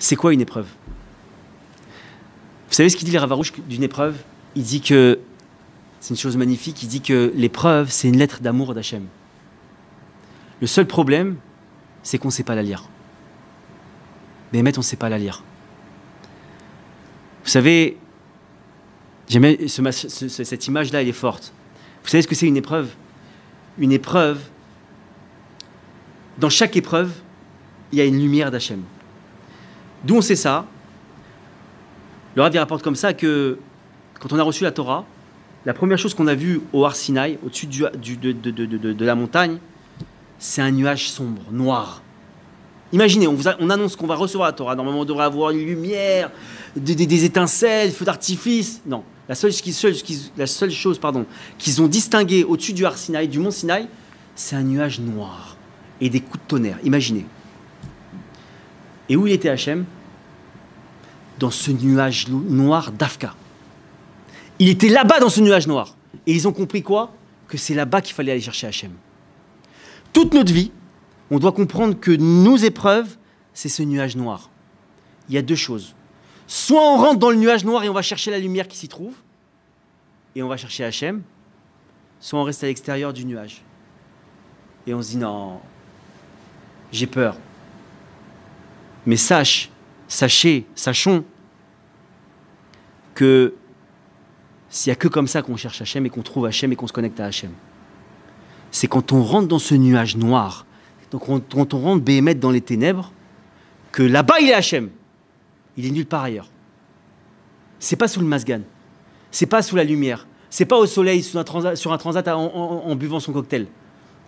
C'est quoi une épreuve? Vous savez ce qu'il dit le Rav Arush d'une épreuve? Il dit que, c'est une chose magnifique, il dit que l'épreuve, c'est une lettre d'amour d'Hachem. Le seul problème, c'est qu'on ne sait pas la lire. Mais on ne sait pas la lire. Vous savez, j'aime cette image-là, elle est forte. Vous savez ce que c'est une épreuve? Une épreuve, dans chaque épreuve, il y a une lumière d'Hachem. D'où on sait ça? Le Rav rapporte comme ça que quand on a reçu la Torah, la première chose qu'on a vue au Har Sinaï, au-dessus de la montagne, c'est un nuage sombre, noir. Imaginez, on annonce qu'on va recevoir la Torah. Normalement, on devrait avoir une lumière, des étincelles, feux d'artifice. Non, la seule chose qu'ils ont distinguée au-dessus du Har Sinaï, du mont Sinaï, c'est un nuage noir et des coups de tonnerre. Imaginez. Et où il était Hachem? Dans ce nuage noir d'Afka. Il était là-bas dans ce nuage noir. Et ils ont compris quoi? Que c'est là-bas qu'il fallait aller chercher Hachem. Toute notre vie, on doit comprendre que nos épreuves, c'est ce nuage noir. Il y a deux choses. Soit on rentre dans le nuage noir et on va chercher la lumière qui s'y trouve, et on va chercher Hachem, soit on reste à l'extérieur du nuage. Et on se dit non, j'ai peur. Mais sachons que s'il n'y a que comme ça qu'on cherche Hachem et qu'on trouve Hachem et qu'on se connecte à Hachem. C'est quand on rentre dans ce nuage noir, donc quand on rentre béhémet dans les ténèbres, que là-bas il est Hachem. Il est nulle part ailleurs. C'est pas sous le masgan, c'est pas sous la lumière, c'est pas au soleil sur un transat en buvant son cocktail.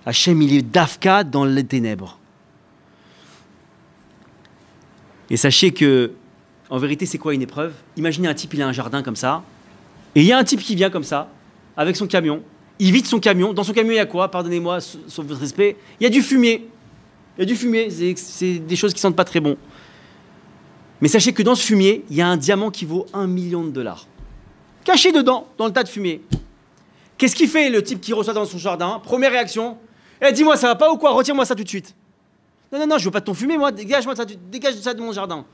Hachem, il est d'Afka dans les ténèbres. Et sachez que, en vérité, c'est quoi une épreuve? Imaginez un type, il a un jardin comme ça, et il y a un type qui vient comme ça, avec son camion, il vide son camion. Dans son camion, il y a quoi? Pardonnez-moi, sauf votre respect. Il y a du fumier. Il y a du fumier, c'est des choses qui sentent pas très bon. Mais sachez que dans ce fumier, il y a un diamant qui vaut 1 million de dollars. Caché dedans, dans le tas de fumier. Qu'est-ce qu'il fait, le type qui reçoit dans son jardin? Première réaction. Eh, dis-moi, ça va pas ou quoi? Retire-moi ça tout de suite. Non, je veux pas de ton fumier, moi, dégage ça de mon jardin.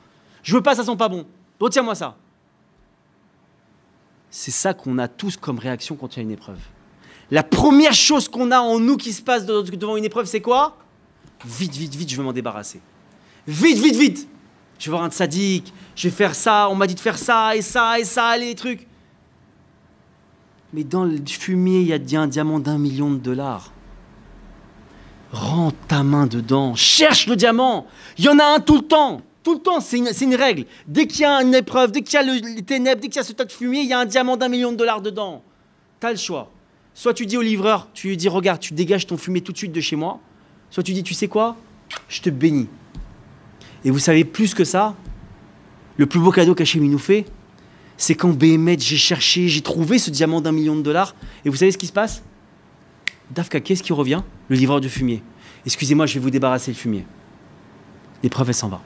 Je veux pas, ça sent pas bon. Retire-moi ça. C'est ça qu'on a tous comme réaction quand il y a une épreuve. La première chose qu'on a en nous qui se passe devant une épreuve, c'est quoi? Vite, je veux m'en débarrasser. Vite. Je vais voir un tzaddik, je vais faire ça, on m'a dit de faire ça, et ça, les trucs. Mais dans le fumier, il y a un diamant d'1 million de dollars. Rentre ta main dedans, cherche le diamant. Il y en a un tout le temps, c'est une règle. Dès qu'il y a une épreuve, dès qu'il y a les ténèbres, dès qu'il y a ce tas de fumier, il y a un diamant d'1 million de dollars dedans. T'as le choix. Soit tu dis au livreur, tu lui dis, regarde, tu dégages ton fumier tout de suite de chez moi. Soit tu dis, tu sais quoi? Je te bénis. Et vous savez plus que ça, le plus beau cadeau qu'Hachem nous fait, c'est quand béhémet, j'ai cherché, j'ai trouvé ce diamant d'1 million de dollars. Et vous savez ce qui se passe? Dafka, qu'est-ce qui revient? Le livreur de fumier. Excusez-moi, je vais vous débarrasser le fumier. L'épreuve, elle s'en va.